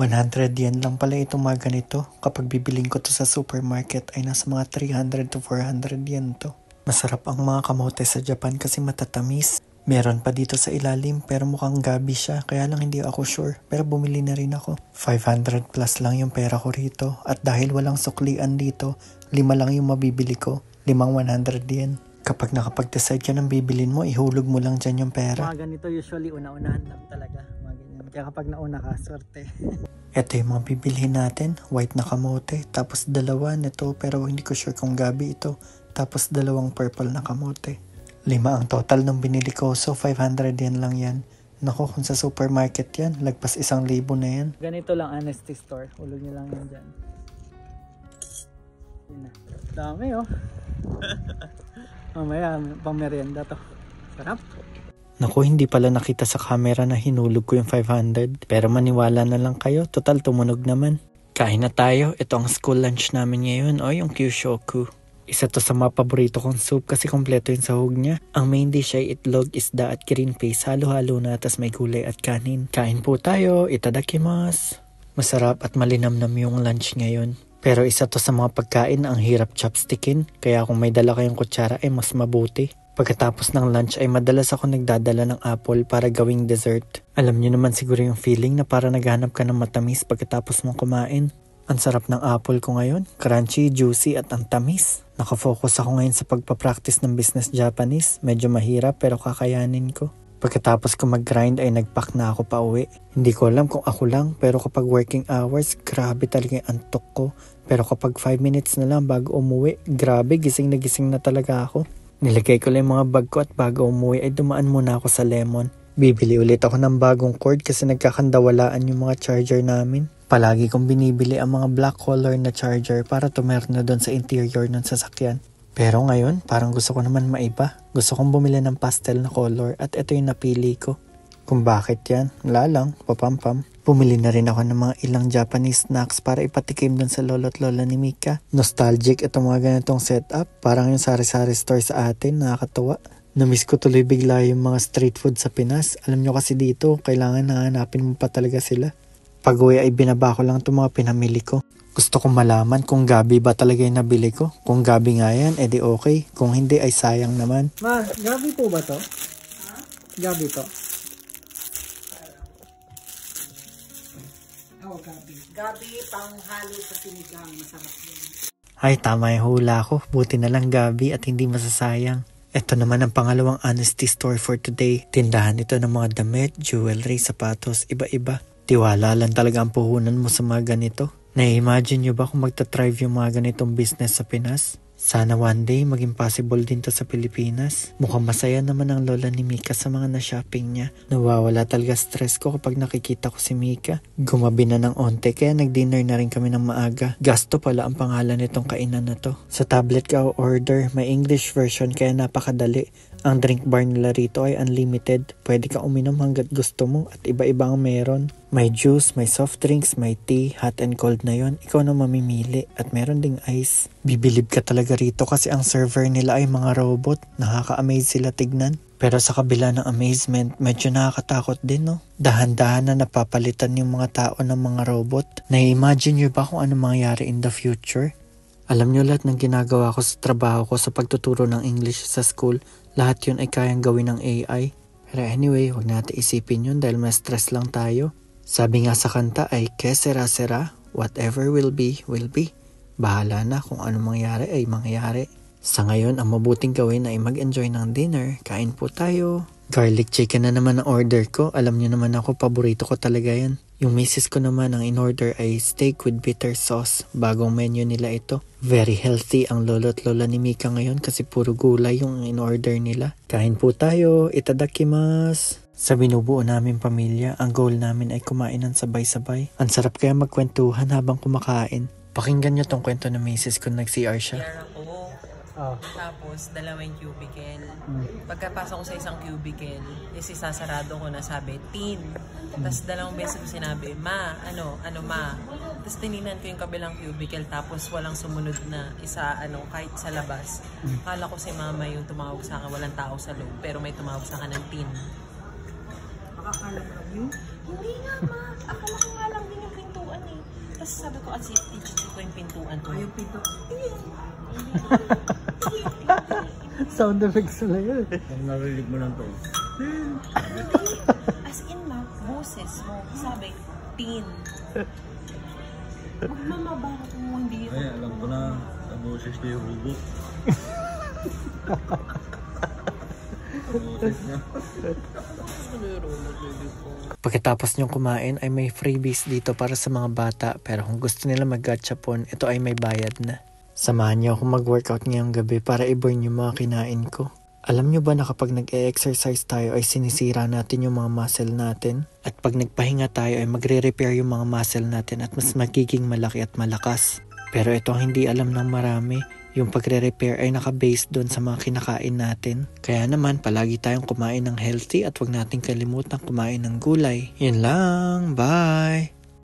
100 yen lang pala itong mga ganito. Kapag bibiling ko to sa supermarket ay nasa mga 300 to 400 yen to. Masarap ang mga kamote sa Japan kasi matatamis. Meron pa dito sa ilalim pero mukhang gabi siya, kaya lang hindi ako sure. Pero bumili na rin ako. 500 plus lang yung pera ko rito. At dahil walang suklian dito, 5 lang yung mabibili ko. 5 100 yen. Kapag nakapag-decide ka ng bibilin mo, ihulog mo lang dyan yung pera. Mga ganito usually una-unahan lang talaga. Mga ganyan. Kaya kapag nauna ka, swerte. Ito yung mga bibilhin natin. White na kamote. Tapos dalawa nito pero hindi ko sure kung gabi ito. Tapos 2 purple na kamote. 5 ang total ng binili ko. So 500 yen lang yan. Naku, kung sa supermarket yan, lagpas 1,000 na yan. Ganito lang honesty store. Hulog nyo lang yan dyan. Dami oh. Mamaya, pang merienda to. Sarap. Naku, hindi pala nakita sa camera na hinulog ko yung 500. Pero maniwala na lang kayo, total tumunog naman. Kain na tayo. Ito ang school lunch namin ngayon. O, yung Kyushoku. Isa to sa mga paborito kong soup kasi kompleto yung sahog niya. Ang main dish ay itlog, isda at green peas. Halo-halo na, tas may gulay at kanin. Kain po tayo. Itadakimasu. Masarap at malinamnam yung lunch ngayon. Pero isa to sa mga pagkain na ang hirap chopstickin, kaya kung may dala kayong kutsara ay mas mabuti. Pagkatapos ng lunch ay madalas ako nagdadala ng apple para gawing dessert. Alam niyo naman siguro yung feeling na para naghanap ka ng matamis pagkatapos mong kumain. Ang sarap ng apple ko ngayon, crunchy, juicy at ang tamis. Nakafocus ako ngayon sa pagpapractice ng business Japanese. Medyo mahirap pero kakayanin ko. Pagkatapos ko mag-grind ay nag-pack na ako pa uwi. Hindi ko alam kung ako lang pero kapag working hours, grabe talaga yung antok ko. Pero kapag 5 minutes na lang bago umuwi, grabe gising na talaga ako. Nilagay ko lang yung mga bag ko at bago umuwi ay dumaan muna ako sa Lemon. Bibili ulit ako ng bagong cord kasi nagkakandawalaan yung mga charger namin. Palagi kong binibili ang mga black color na charger para tumerno doon sa interior ng sasakyan. Pero ngayon, parang gusto ko naman maiba. Gusto kong bumili ng pastel na color at ito yung napili ko. Kung bakit yan, wala lang, papampam. Bumili na rin ako ng mga ilang Japanese snacks para ipatikim dun sa lolo't lola ni Mika. Nostalgic itong mga ganitong setup. Parang yung sari-sari store sa atin, nakakatuwa. Namiss ko tuloy bigla yung mga street food sa Pinas. Alam nyo kasi dito, kailangan nahanapin mo pa talaga sila. Pag-uwi ay binaba ko lang itong mga pinamili ko. Gusto kong malaman kung gabi ba talaga yung nabili ko. Kung gabi nga yan, edi okay. Kung hindi ay sayang naman. Ma, gabi po ba to? Ha? Gabi to? Oo, gabi. Gabi, panghalo sa sinigang. Masarap yun. Ay, tama yung hula ko. Buti na lang gabi at hindi masasayang. Ito naman ang pangalawang honesty store for today. Tindahan ito ng mga damit, jewelry, sapatos, iba-iba. Tiwala lang talaga ang puhunan mo sa mga ganito. Na-imagine nyo ba kung magta-thrive yung mga ganitong business sa Pinas? Sana one day maging possible din to sa Pilipinas. Mukhang masaya naman ang lola ni Mika sa mga na-shopping niya. Nawawala talaga stress ko kapag nakikita ko si Mika. Gumabi na ng onte kaya nag-dinner na rin kami ng maaga. Gasto pala ang pangalan nitong kainan na to. Sa tablet ka order, may English version kaya napakadali. Ang drink bar nila rito ay unlimited. Pwede ka uminom hanggat gusto mo at iba-iba ang meron. May juice, may soft drinks, may tea, hot and cold na yon. Ikaw na mamimili at meron ding ice. Bibilib ka talaga rito kasi ang server nila ay mga robot. Nakaka-amaze sila tignan. Pero sa kabila ng amazement, medyo nakakatakot din no. Dahan-dahan na napapalitan yung mga tao ng mga robot. Na-imagine nyo ba kung ano mangyayari in the future? Alam nyo lahat ng ginagawa ko sa trabaho ko sa pagtuturo ng English sa school, lahat yun ay kayang gawin ng AI. Pero anyway, huwag natin isipin yun dahil may stress lang tayo. Sabi nga sa kanta ay, que sera, whatever will be, will be. Bahala na kung ano mangyari ay mangyari. Sa ngayon, ang mabuting gawin ay mag-enjoy ng dinner. Kain po tayo. Garlic chicken na naman ang order ko. Alam niyo naman ako, paborito ko talaga yan. Yung misis ko naman ang in-order ay steak with bitter sauce. Bagong menu nila ito. Very healthy ang lolo't lola ni Mika ngayon kasi puro gulay yung in-order nila. Kain po tayo. Itadakimasu. Sa binubuo namin pamilya, ang goal namin ay kumain ng sabay-sabay. Ang sarap kaya magkwentuhan habang kumakain. Pakinggan niyo tong kwento ng misis kung nag-CR siya. Tapos, dalawang cubicle. Pagkapasok ko sa isang cubicle, is isasarado ko na sabi, teen. Tapos, dalawang beses ko sinabi, ma, ano ma. Tapos, tininan ko yung kabilang cubicle, tapos walang sumunod na isa, kahit sa labas. Akala ko si mama yung tumawag sa akin, walang tao sa loob, pero may tumawag sa akin ng teen. Akala mo lang yun? Hindi nga ma, akala ko nga lang din yung pinto Tapos sabi ko, at teacher ko yung pintuan ko. Yung pinto. Sound effects na yun. Pag narinig mo lang to. As in, ma, boses mo. Sabi, teen. Magmamaba ko kung hindi Ay, alam ko na. Sa boses na yung robot. Sa boses na. Pagkatapos nyong kumain ay may freebies dito para sa mga bata, pero kung gusto nila mag-gachapon, ito ay may bayad na. Samahan niyo ako mag-workout ngayong gabi para i-burn yung mga kinain ko. Alam nyo ba na kapag nag-e-exercise tayo ay sinisira natin yung mga muscle natin? At pag nagpahinga tayo ay magre-repair yung mga muscle natin at mas magiging malaki at malakas. Pero ito ang hindi alam ng marami. Yung pagre-repair ay naka-base doon sa mga kinakain natin. Kaya naman, palagi tayong kumain ng healthy at huwag nating kalimutan kumain ng gulay. Yun lang, bye!